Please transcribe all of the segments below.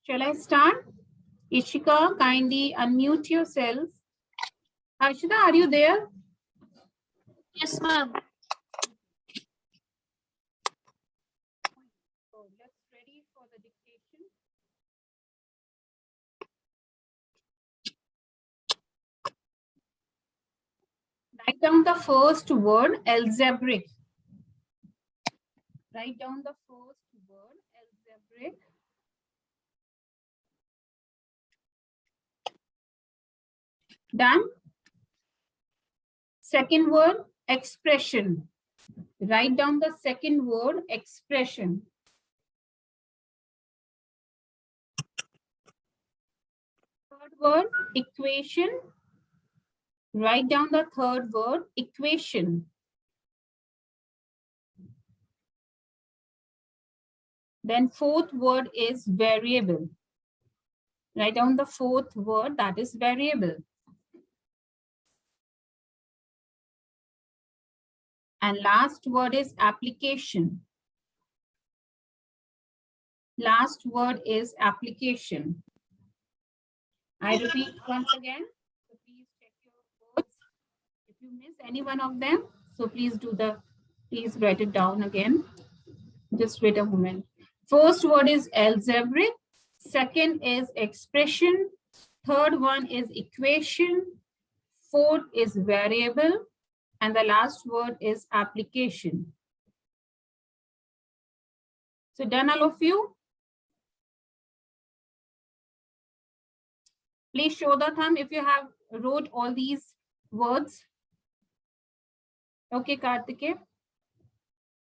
Shall I start? Ishika, kindly unmute yourself. Harshita, are you there? Yes, ma'am. So let's ready for the dictation. Write down the first word, algebraic. Write down the first word, algebraic. Done. Second word, expression. Write down the second word, expression. Third word, equation. Write down the third word, equation. Then fourth word is variable. Write down the fourth word, that is variable. And last word is application. Last word is application. I repeat once again. So please check your words. If you miss any one of them, so please write it down again. Just wait a moment. First word is algebraic. Second is expression. Third one is equation. Fourth is variable. And the last word is application. So done, all of you? Please show the thumb if you have wrote all these words. Okay, Kartike.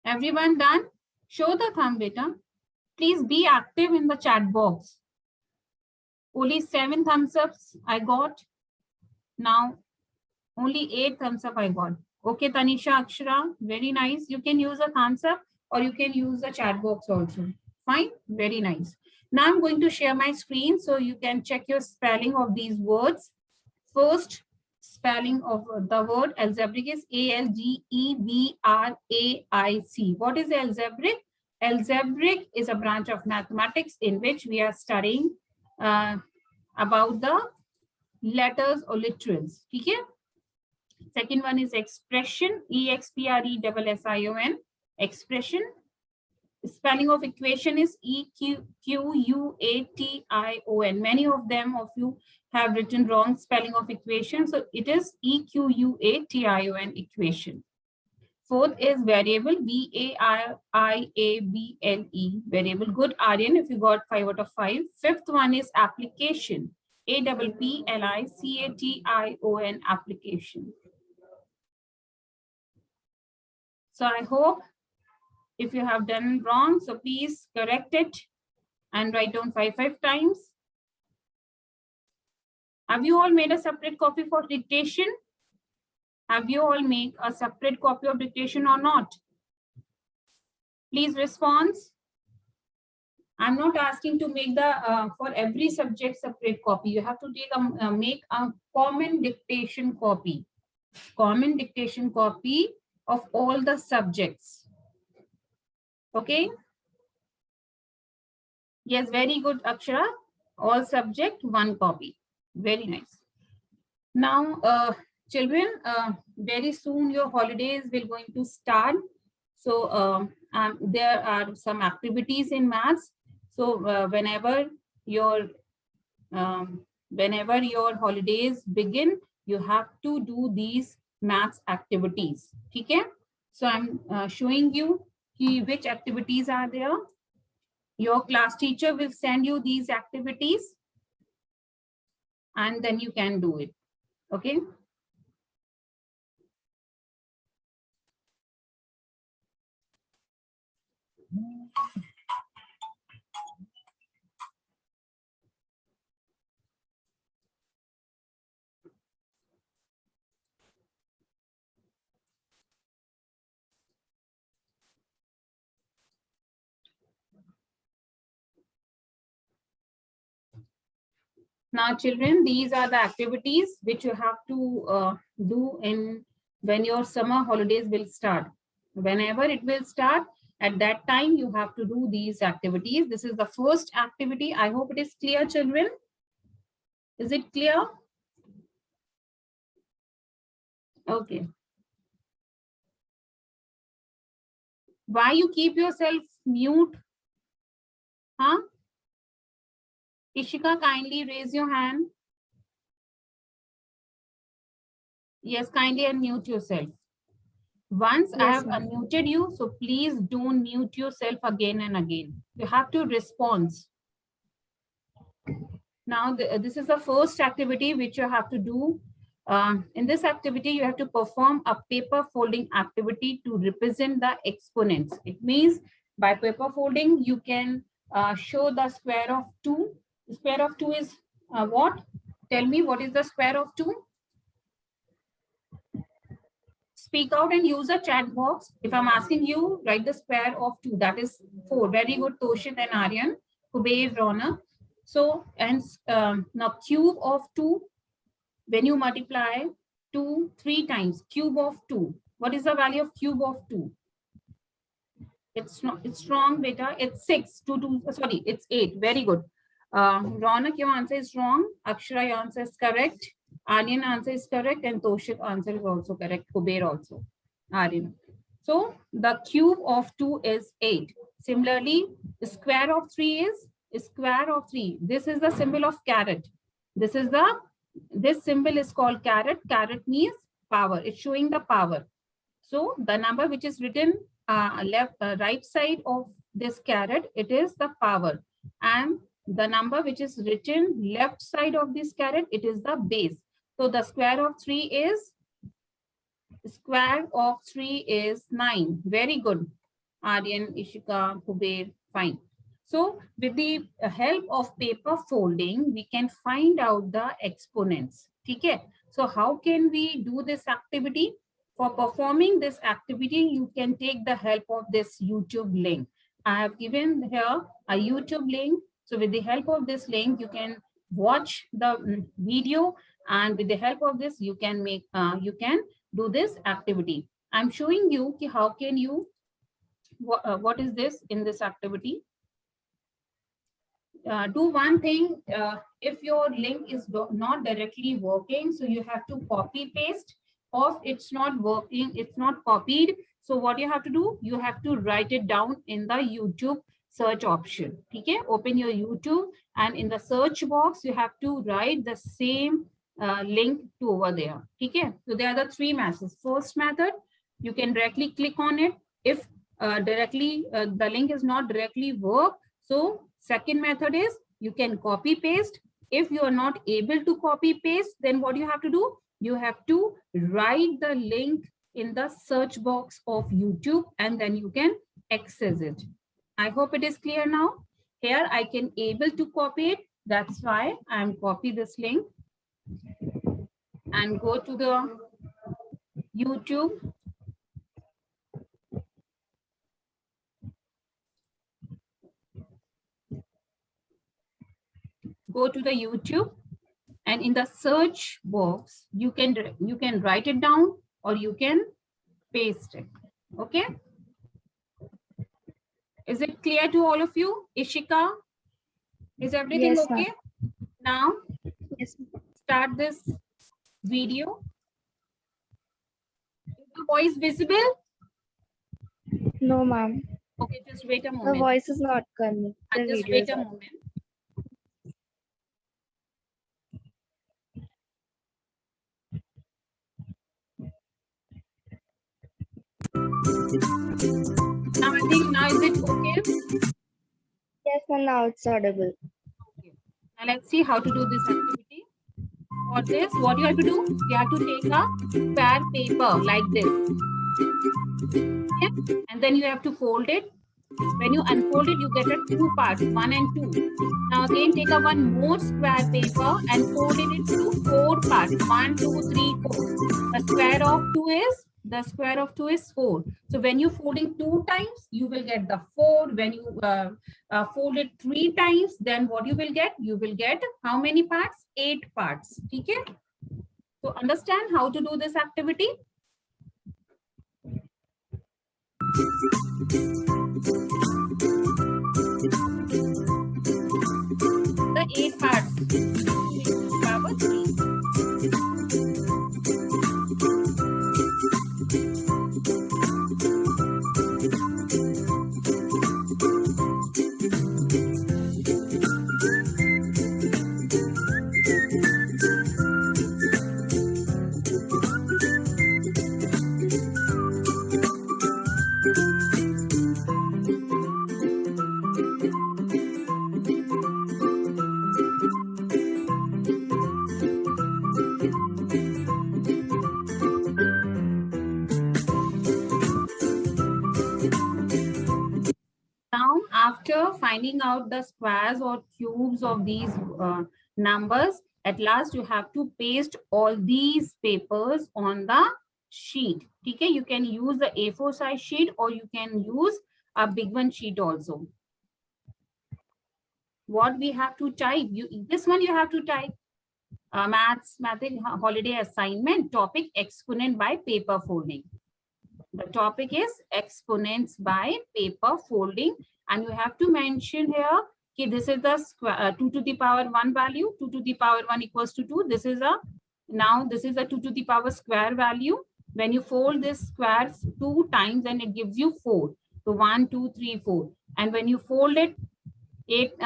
Everyone done? Show the thumb, beta. Please be active in the chat box. Only 7 thumbs ups I got. Now, only 8 thumbs up I got. Okay, Tanisha, Akshara, very nice. You can use a thumbs up or you can use the chat box also. Fine, very nice. Now I'm going to share my screen so you can check your spelling of these words. First spelling of the word algebraic is A-L-G-E-B-R-A-I-C. What is algebraic? Algebraic is a branch of mathematics in which we are studying about the letters or literals. Okay? Second one is expression, E-X-P-R-E-S-S-I-O-N, expression. Spelling of equation is E-Q-U-A-T-I-O-N. Many of you have written wrong spelling of equation. So it is E-Q-U-A-T-I-O-N, equation. Fourth is variable, V-A-R-I-A-B-L-E, variable. Good, Aryan, if you got 5 out of 5. Fifth one is application, A-P-P-L-I-C-A-T-I-O-N, application. So I hope if you have done wrong, so please correct it and write down 5 times. Have you all made a separate copy for dictation? Have you all made a separate copy of dictation or not? Please respond. I'm not asking to make the for every subject separate copy. You have to take make a common dictation copy. Common dictation copy of all the subjects. Okay. Yes, very good, Akshara. All subject, one copy. Very nice. Now, children, very soon your holidays will going to start. So there are some activities in maths. So whenever your holidays begin, you have to do these maths activities. Okay? So I'm showing you which activities are there. Your class teacher will send you these activities and then you can do it. Okay. Now, children, these are the activities which you have to do when your summer holidays will start. Whenever it will start, At that time, you have to do these activities. This is the first activity. I hope it is clear, children. Is it clear? Okay. Why you keep yourself mute? Huh? Ishika, kindly raise your hand. Yes, kindly unmute yourself. Once I have unmuted you, so please don't mute yourself again and again. You have to respond. Now, this is the first activity which you have to do. In this activity, you have to perform a paper folding activity to represent the exponents. It means by paper folding, you can show the square of 2. The square of 2 is what? Tell me, what is the square of 2? Speak out and use a chat box. If I'm asking you, write the square of 2. That is 4. Very good, Toshit and Aryan. Kuber, Rona. So, and now cube of 2, when you multiply 2 3 times, cube of 2. What is the value of cube of 2? It's not, it's wrong, beta. It's 6. 2, sorry, it's 8. Very good. Ronak, your answer is wrong. Akshara, your answer is correct. Aryan answer is correct, and Toshit answer is also correct. Kuber also. Aryan. So the cube of 2 is 8. Similarly, the square of 3 is square of 3. This is the symbol of caret. This symbol is called caret. Caret means power. It's showing the power. So the number which is written right side of this caret, it is the power. And the number which is written left side of this caret, it is the base. So the square of 3 is 9. Very good. Aryan, Ishika, Kuber, fine. So with the help of paper folding, we can find out the exponents. Okay. So how can we do this activity? For performing this activity, you can take the help of this YouTube link. I have given here a YouTube link. So with the help of this link, you can watch the video, and with the help of this, you can do this activity. I'm showing you how can you, what is this in this activity. Do one thing, if your link is not directly working, so you have to copy paste, or it's not working, it's not copied. So what you have to do, you have to write it down in the YouTube search option. Okay, open your YouTube, and in the search box, you have to write the same link to over there. Okay, so there are the 3 methods. First method, you can directly click on it. If the link is not directly work, so second method is you can copy paste. If you are not able to copy paste, then what you have to do, you have to write the link in the search box of YouTube, and then you can access it. I hope it is clear now. Here I can able to copy it. That's why I'm copy this link and go to the YouTube. Go to the YouTube, and in the search box, you can write it down or you can paste it. Okay. Is it clear to all of you? Ishika, is everything Yes, okay? Now, yes. start this video. Is the voice visible? No, ma'am. Okay, just wait a The moment. voice is not coming. The Just video wait is a on. moment. Now I think now is it okay? Yes, ma'am. Now it's audible. Okay. Now let's see how to do this activity. For this, what you have to do? You have to take a square paper like this. Okay? And then you have to fold it. When you unfold it, you get a 2 parts, 1 and 2. Now again, take a one more square paper and fold it into 4 parts, 1, 2, 3, 4. The square of 2 is 4. So when you folding 2 times, you will get the 4. When you fold it 3 times, then what you will get? You will get how many parts? 8 parts. Okay? So understand how to do this activity? after finding out the squares or cubes of these numbers, at last you have to paste all these papers on the sheet. Okay, you can use the A4 size sheet or you can use a big one sheet also. What we have to type, this one you have to type. Maths holiday assignment topic, exponent by paper folding. The topic is exponents by paper folding, and you have to mention here, okay, this is the square, 2 to the power 1 value, 2 to the power 1 equals to 2. This is a 2 to the power square value. When you fold this squares 2 times, then it gives you 4. So 1, 2, 3, 4. And when you fold it 8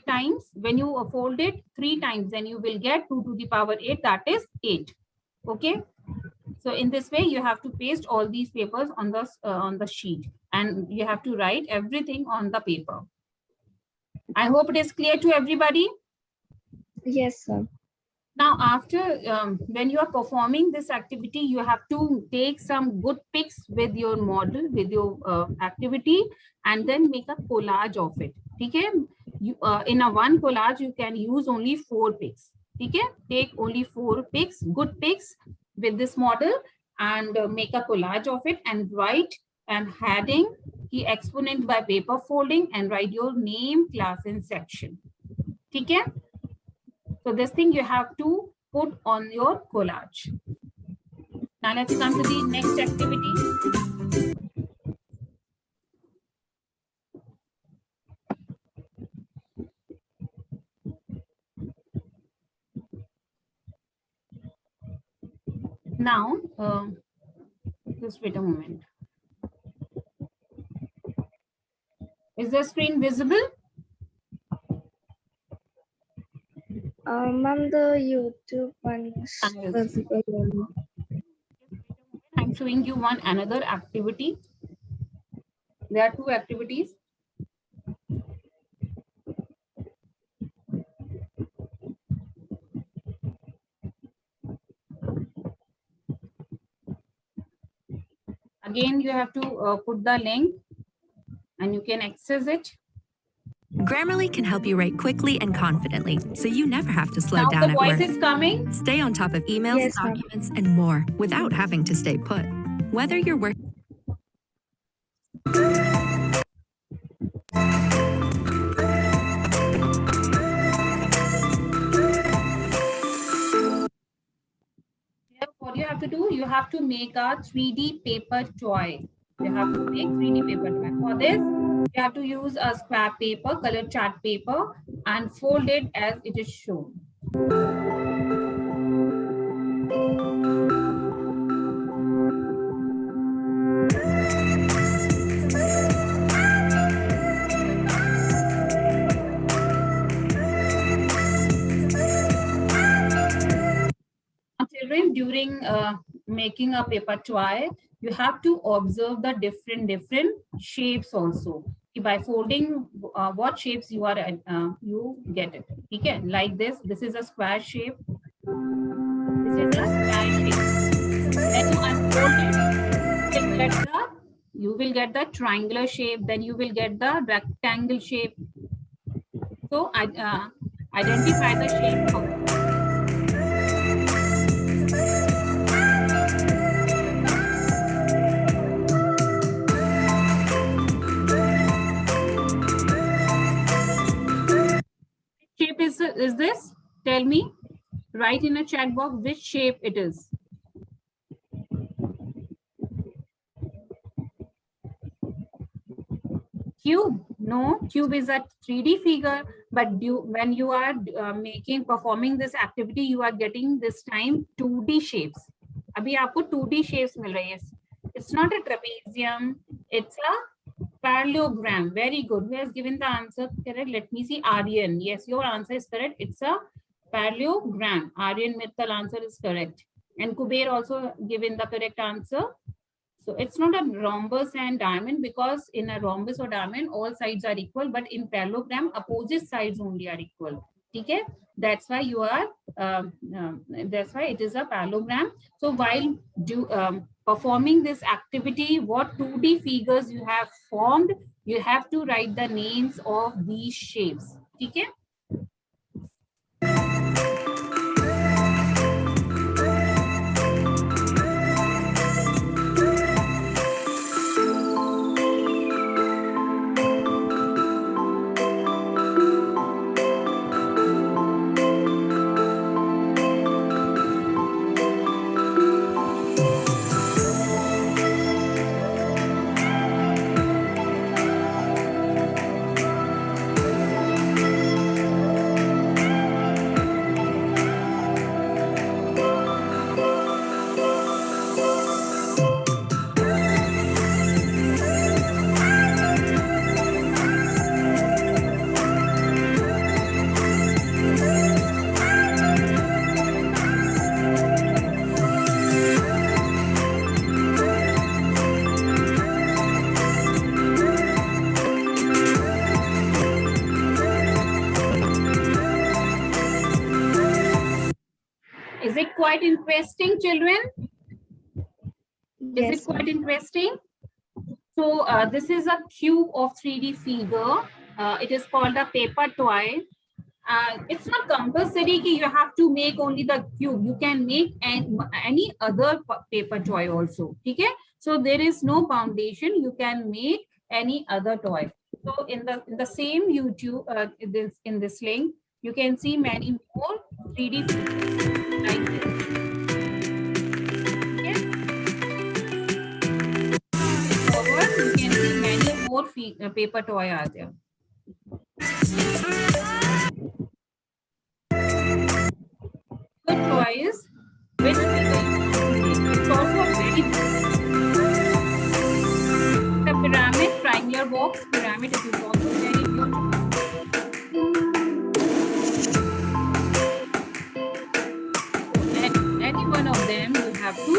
times, when you fold it 3 times, then you will get 2 to the power 8, that is 8. Okay. So in this way, you have to paste all these papers on the sheet, and you have to write everything on the paper. I hope it is clear to everybody. Yes, sir. Now, after when you are performing this activity, you have to take some good pics with your model, with your activity, and then make a collage of it. Okay? In a one collage, you can use only 4 pics. Okay? Take only 4 pics, good pics with this model, and make a collage of it and write and heading the exponent by paper folding and write your name, class, and section. Okay? So this thing you have to put on your collage. Now let's come to the next activity. Now, just wait a moment. Is the screen visible? Ma'am, the YouTube one is Yes. visible only. I'm showing you another activity. There are 2 activities. Again, you have to put the link and you can access it. Grammarly can help you write quickly and confidently, so you never have to slow Now down the at voice work. is coming. Stay on top of emails, Yes, ma'am. documents, and more without having to stay put. Whether you're working What you have to do, you have to make a 3D paper toy. You have to make 3D paper toy. For this, you have to use a scrap paper, colored chart paper, and fold it as it is shown. Children, during making a paper toy, you have to observe the different shapes also. By folding what shapes you are you get it. Okay, like this is a square shape. This is a square shape. Then you unfold it, you will get the triangular shape, then you will get the rectangle shape. So identify the shape of shape is this? Tell me. Write in a chat box which shape it is. Cube. No, cube is a 3D figure, but when you are performing this activity, you are getting this time 2D shapes. अभी आपको 2D shapes मिल रही है. It's not a trapezium. It's a parallelogram. Very good. Who has given the answer correct? Let me see. Aryan. Yes, your answer is correct. It's a parallelogram. Aryan Mittal answer is correct. And Kuber also given the correct answer. So it's not a rhombus and diamond, because in a rhombus or diamond, all sides are equal, but in parallelogram, opposite sides only are equal. ठीक है, that's why you are that's why it is a parallelogram. So while performing this activity, what 2D figures you have formed, you have to write the names of these shapes. ठीक है. Is it quite interesting, children? Is Yes, it quite interesting? So this is a cube of 3D figure. It is called a paper toy. It's not compulsory that you have to make only the cube. You can make any other paper toy also. Okay? So there is no foundation. You can make any other toy. So in the same YouTube, in this link, you can see many more 3D figures like this. Okay? Forward, you can see many more paper toy are there. Good choice. Which figure you want to make? It's also a very the pyramid, triangular box pyramid. It is also very beautiful. So any one of them, you have to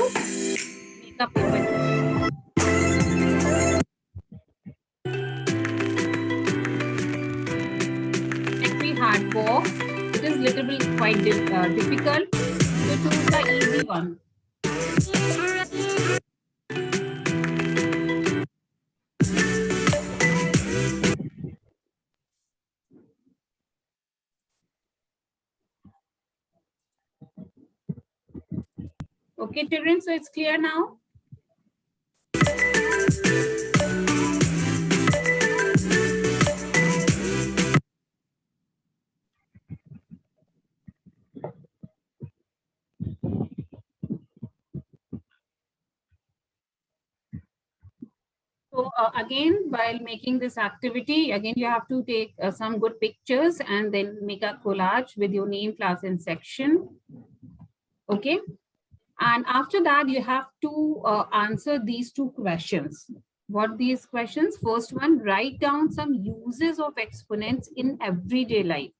make a paper. Every hard box. It is little bit quite difficult. So choose the easy one. Okay, children, so it's clear now? So again, while making this activity, again, you have to take some good pictures and then make a collage with your name, class, and section. Okay. And after that, you have to answer these two questions. What these questions? First one, write down some uses of exponents in everyday life.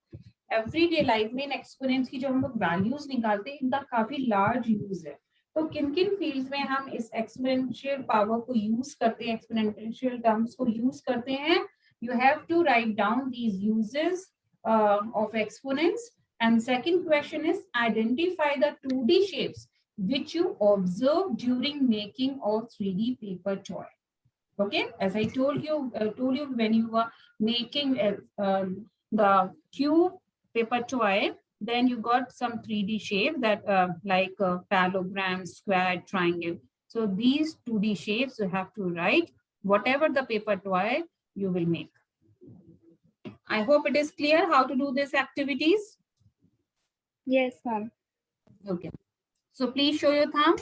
Everyday life में exponents की जो हम लोग values निकालते हैं, इनका काफी large use है. तो किन किन fields में हम इस exponential power को use करते हैं, exponential terms को use करते हैं? You have to write down these uses of exponents. And second question is identify the 2D shapes which you observe during making of 3D paper toy. Okay, as I told you when you were making the cube paper toy, then you got some 3D shape that like parallelogram, square, triangle. So these 2D shapes you have to write whatever the paper toy you will make. I hope it is clear how to do these activities. yes, ma'am. Okay. So please show your thumb.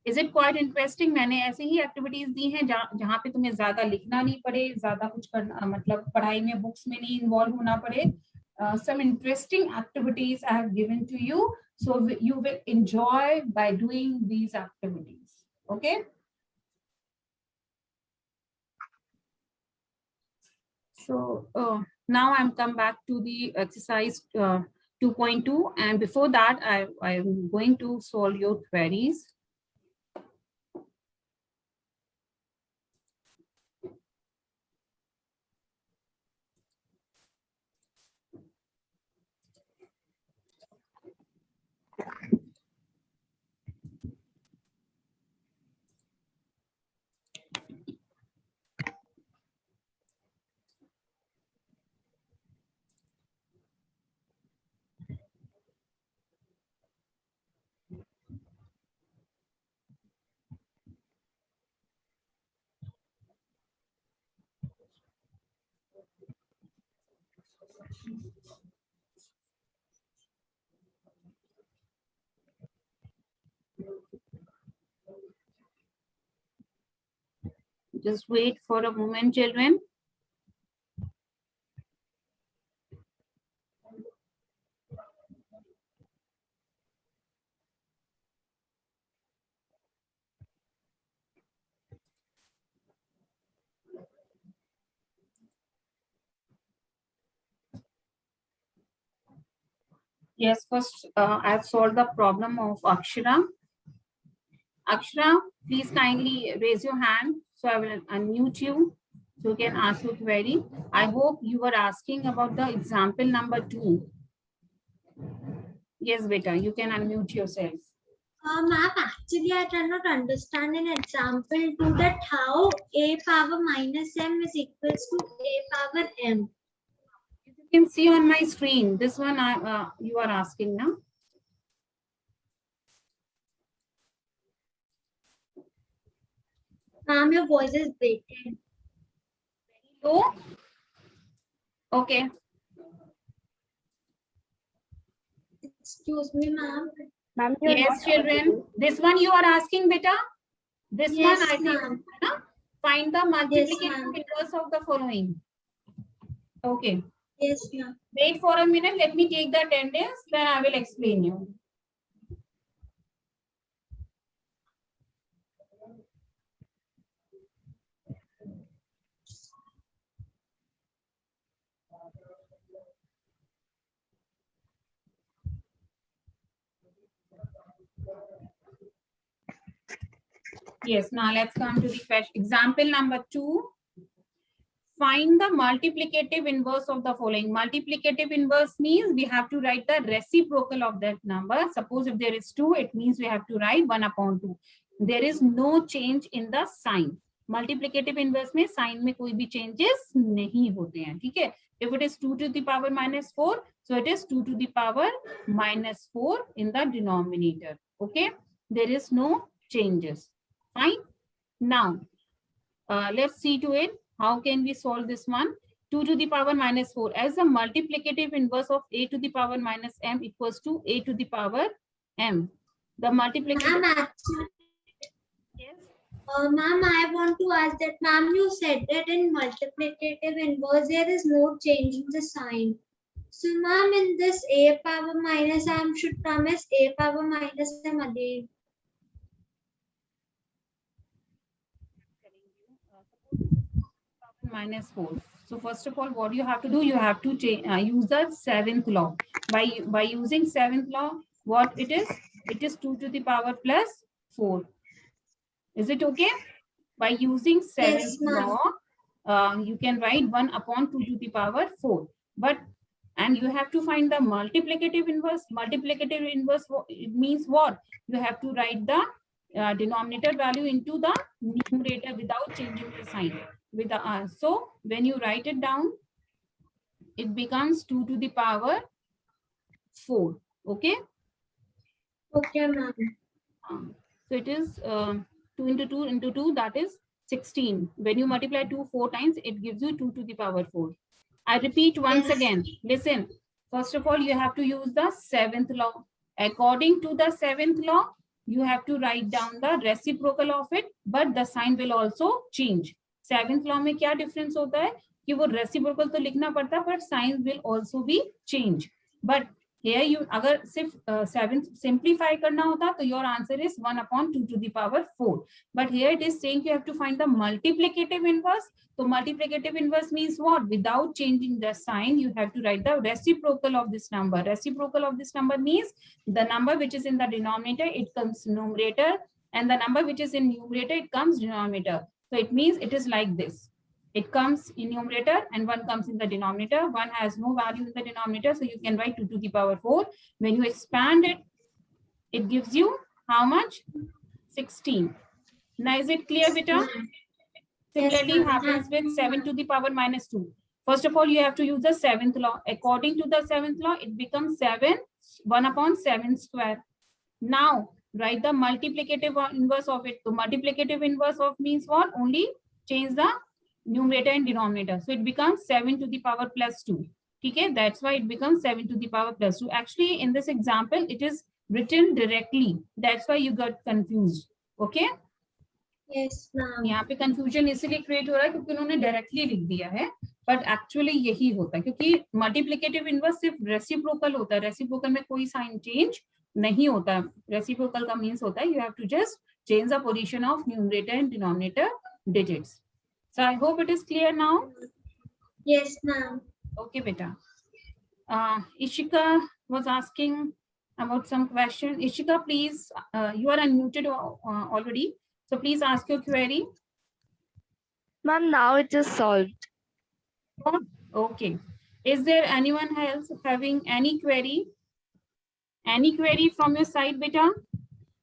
Is it quite interesting? मैंने ऐसे ही activities दी हैं जहाँ पे तुम्हें ज्यादा लिखना नहीं पड़े, ज्यादा कुछ करना मतलब पढ़ाई में बुक्स में नहीं इन्वॉल्व होना पड़े. Some interesting activities I have given to you, so you will enjoy by doing these activities. Okay. So now I'm come back to the exercise 2.2, and before that I am going to solve your queries. Just wait for a moment, children. Yes, first I've solved the problem of Akshara. Akshara, please kindly raise your hand. So I will unmute you so you can ask your query. I hope you were asking about the example number 2. Yes, beta, you can unmute yourself. Ma'am, actually, I cannot understand in example 2 that how a power minus m is equals to a power m. You can see on my screen. This one you are asking now. Ma'am, your voice is breaking. So, okay. Excuse me, ma'am. Ma'am, you're Yes, not children. audible. This one you are asking, beta. This Yes, one I think. ma'am. Na? Find the Yes, multiplicative ma'am. inverse of the following. Okay. Yes, ma'am. Wait for a minute. Let me take the attendance. Then I will explain you. Yes, now let's come to the question. Example number 2. Find the multiplicative inverse of the following. Multiplicative inverse means we have to write the reciprocal of that number. Suppose if there is 2, it means we have to write 1/2. There is no change in the sign. Multiplicative inverse में sign में कोई भी changes नहीं होते हैं, ठीक है? If it is 2 to the power minus 4, so it is 2 to the power minus 4 in the denominator. Okay, there is no changes. Fine. Now, let's see to it. How can we solve this one? 2 to the power minus 4 as the multiplicative inverse of a to the power minus m equals to a to the power m. The multiplicative. Ma'am, actually, Yes. ma'am, I want to ask that, ma'am, you said that in multiplicative inverse, there is no change in the sign. So, ma'am, in this a power minus m should come as a power minus m again. Minus 4. So first of all, what you have to do, you have to use the 7th law. By using 7th law, what it is? It is 2 to the power plus 4. Is it okay? By using 7th Yes, ma'am. law, you can write 1/2 to the power 4. And you have to find the multiplicative inverse. Multiplicative inverse, it means what? You have to write the denominator value into the numerator without changing the sign. So when you write it down, it becomes 2 to the power 4. Okay. Okay, ma'am. So it is 2 into 2 into 2, that is 16. When you multiply 2 4 times, it gives you 2 to the power 4. I repeat once Yes. again. Listen. First of all, you have to use the 7th law. According to the 7th law, you have to write down the reciprocal of it, but the sign will also change. 7th law में क्या difference होता है कि वो reciprocal तो लिखना पड़ता है, but sign will also be change. But here you अगर सिर्फ 7 simplify करना होता तो your answer is 1/2 to the power 4. But here it is saying you have to find the multiplicative inverse. So multiplicative inverse means what? Without changing the sign, you have to write the reciprocal of this number. Reciprocal of this number means the number which is in the denominator, it comes numerator, and the number which is in numerator, it comes denominator. So it means it is like this. It comes in numerator and 1 comes in the denominator. 1 has no value in the denominator, so you can write 2 to the power 4. When you expand it, it gives you how much? 16. Now is it clear, beta? Similarly, Yes, ma'am. happens with 7 to the power minus 2. First of all, you have to use the 7th law. According to the 7th law, it becomes 7, 1/7 square. Now, write the multiplicative inverse of it. So multiplicative inverse of means what? Only change the numerator and denominator. So it becomes 7 to the power plus 2. ठीक है, that's why it becomes 7 to the power plus 2. Actually, in this example, it is written directly. That's why you got confused. Okay? Yes, ma'am. यहाँ पे confusion इसीलिए create हो रहा है क्योंकि उन्होंने डायरेक्टली लिख दिया है, बट एक्चुअली यही होता है क्योंकि मल्टीप्लिकेटिव इनवर्स सिर्फ रेसिप्रोकल होता है, रेसिप्रोकल में कोई साइन चेंज नहीं होता. रेसिप्रोकल का मीन्स होता है you have to just change the position of numerator and denominator digits. So I hope it is clear now. Yes, ma'am. Okay, beta. Ishika was asking about some question. Ishika, please, you are unmuted already. So please ask your query. Ma'am, now it is solved. Okay. Is there anyone else having any query? Any query from your side, beta?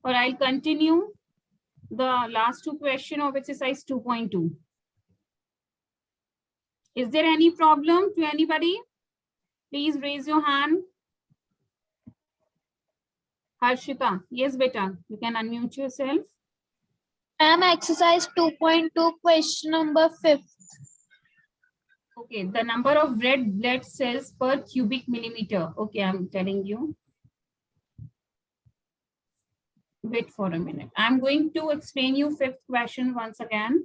Or I'll continue the last two questions of exercise 2.2. Is there any problem to anybody? Please raise your hand. Harshita, yes, beta, you can unmute yourself. Ma'am, exercise 2.2, question number 5. Okay, the number of red blood cells per cubic millimeter. Okay, I'm telling you. Wait for a minute. I'm going to explain you fifth question once again.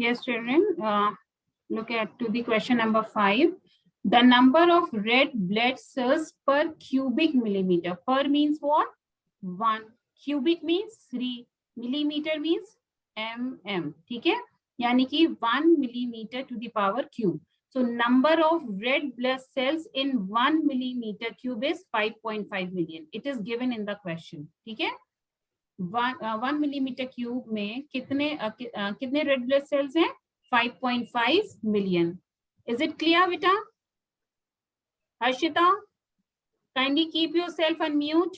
Yes, children, look at to the question number 5. The number of red blood cells per cubic millimeter. Per means what? 1. Cubic means 3. Millimeter means mm. ठीक है? यानी कि 1 millimeter to the power cube. So number of red blood cells in 1 millimeter cube is 5.5 million. It is given in the question. ठीक है? 1 millimeter cube में कितने red blood cells हैं? 5.5 million. Is it clear, beta? Harshita, kindly keep yourself unmute.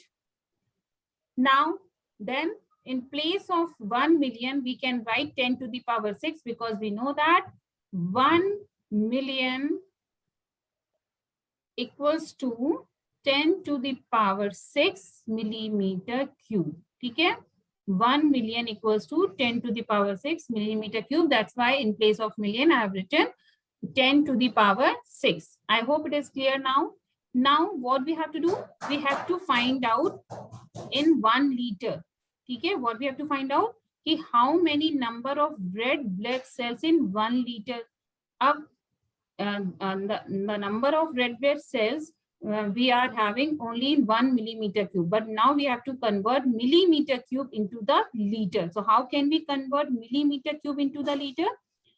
Now, then in place of 1 million, we can write 10 to the power 6 because we know that 1 million equals to 10 to the power 6 millimeter cube. ठीक है? 1 million equals to 10 to the power 6 millimeter cube. That's why in place of million, I have written 10 to the power 6. I hope it is clear now. Now, what we have to do? We have to find out in 1 liter. ठीक है? What we have to find out? कि how many number of red blood cells in 1 liter. अब the number of red blood cells we are having only in 1 millimeter cube, but now we have to convert millimeter cube into the liter. So how can we convert millimeter cube into the liter?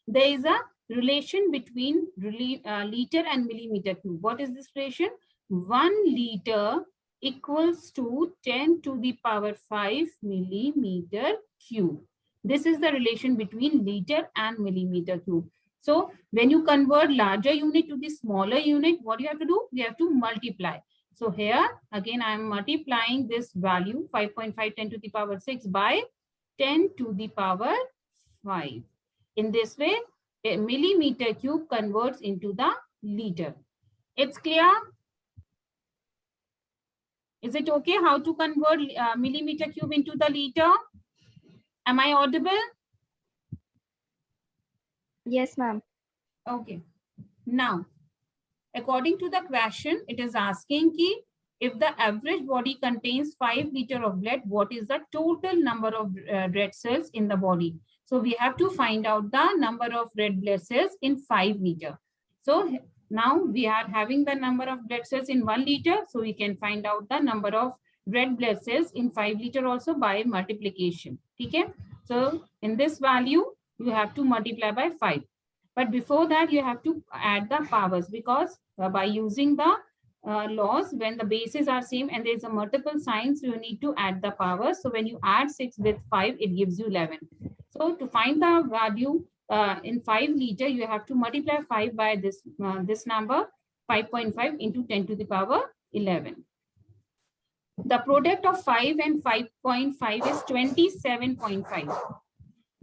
There is a relation between liter and millimeter cube. What is this relation? 1 liter equals to 10 to the power 5 millimeter cube. This is the relation between liter and millimeter cube. So when you convert larger unit to the smaller unit, what you have to do? You have to multiply. So here again, I am multiplying this value 5.5 10 to the power 6 by 10 to the power 5. In this way, a millimeter cube converts into the liter. It's clear? Is it okay how to convert millimeter cube into the liter? Am I audible? Yes, ma'am. Okay. Now, according to the question, it is asking ki if the average body contains 5 liters of blood, what is the total number of red cells in the body? So we have to find out the number of red blood cells in 5 liters. So now we are having the number of blood cells in 1 liter. So we can find out the number of red blood cells in 5 liters also by multiplication. Okay? So in this value, you have to multiply by 5. But before that, you have to add the powers, because by using the laws, when the bases are same and there's a multiple signs, you need to add the powers. So when you add 6 with 5, it gives you 11. So to find the value in 5 liter, you have to multiply 5 by this number, 5.5 into 10 to the power 11. The product of 5 and 5.5 is 27.5.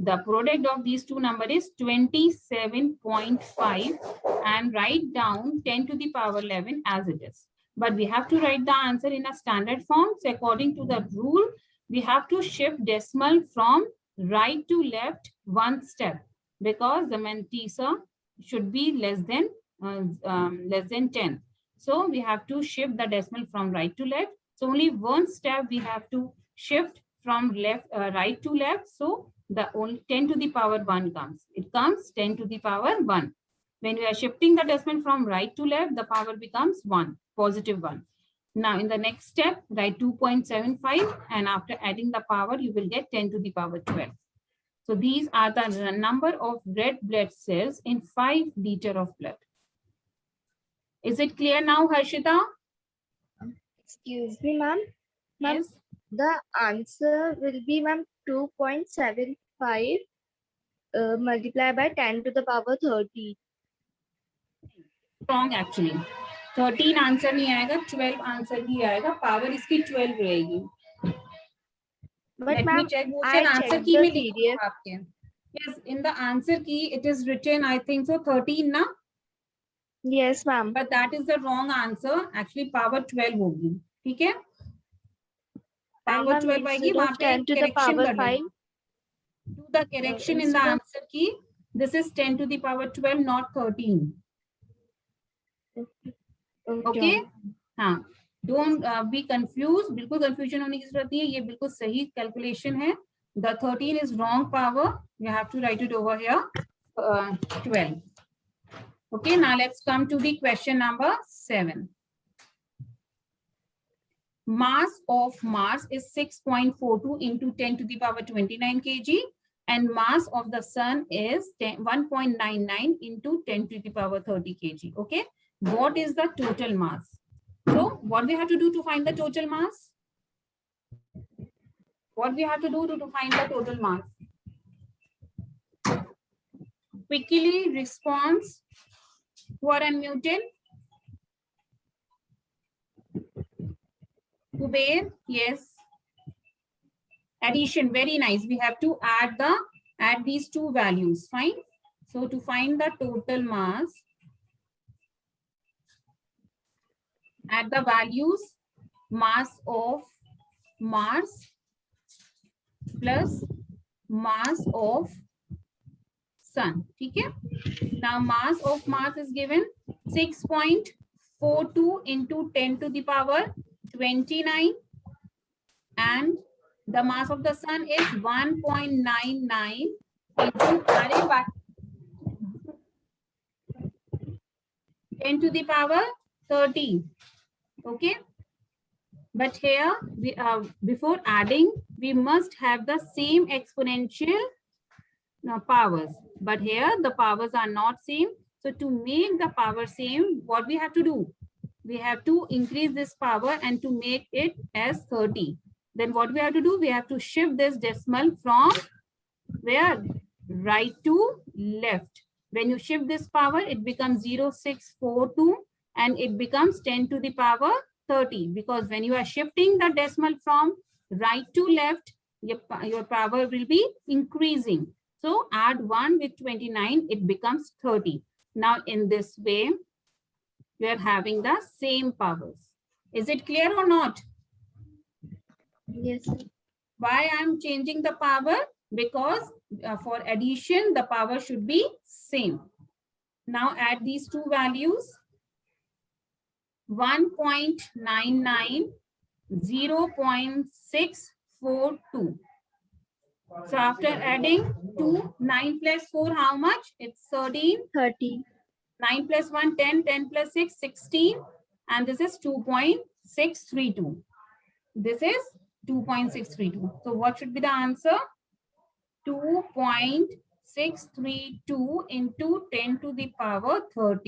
The product of these two numbers is 27.5, and write down 10 to the power 11 as it is. But we have to write the answer in a standard form. So according to the rule, we have to shift decimal from right to left one step, because the mantissa should be less than 10. So we have to shift the decimal from right to left. So only one step we have to shift from right to left. So the only 10 to the power 1 comes. It comes 10 to the power 1. When we are shifting the decimal from right to left, the power becomes 1, positive 1. Now in the next step, write 2.75, and after adding the power, you will get 10 to the power 12. So these are the number of red blood cells in 5 liter of blood. Is it clear now, Harshita? Excuse me, ma'am. Ma'am, Yes. the answer will be, ma'am, 2.75 multiplied by 10 to the power 30. Wrong actually. 13 answer नहीं आएगा, 12 answer ही आएगा. Power इसकी 12 रहेगी. But Let me ma'am, check. वो I शायद answer checked key the में लिखा PDF. होगा आपके. Yes, in the answer key it is written, I think so, 13 ना. Yes, ma'am. But that is the wrong answer. Actually power 12 होगी. ठीक है? And Power ma'am, 12 आएगी. instead वहाँ of पे 10 to the correction power कर 5. लेना. Do the correction in the instead of- answer key. This is 10 to the power 12, not 13. Okay? हाँ. Don't be confused. बिल्कुल confusion होने की जरूरत नहीं है. ये बिल्कुल सही calculation है. The 13 is wrong power. You have to write it over here. 12. Okay, now let's come to the question number 7. Mass of Mars is 6.42 into 10 to the power 29 kg, and mass of the sun is 1.99 into 10 to the power 30 kg. Okay, what is the total mass? So what we have to do to find the total mass? What we have to do to find the total mass? Quickly response. Who are unmuted? Kuber, yes. Addition, very nice. We have to add these two values. Fine. So to find the total mass, add the values, mass of Mars plus mass of Sun. Okay. Now mass of Mars is given 6.42 into 10 to the power 29, and the mass of the sun is 1.99 into 10 to the power 30. Okay, but here we before adding we must have the same exponential powers, but here the powers are not same. So to make the power same, what we have to do? We have to increase this power and to make it as 30. Then what we have to do? We have to shift this decimal from where? Right to left. When you shift this power, it becomes 0.642 and it becomes 10 to the power 30. Because when you are shifting the decimal from right to left, your power will be increasing. So add 1 with 29, it becomes 30. Now in this way, we are having the same powers. Is it clear or not? Yes. Why I'm changing the power? Because for addition, the power should be same. Now add these two values. 1.99, 0.642. So after adding 2, 9 plus 4, how much? It's 13. 30. 9 plus 1, 10, 10 plus 6, 16. And this is 2.632. This is 2.632. So what should be the answer? 2.632 into 10 to the power 30.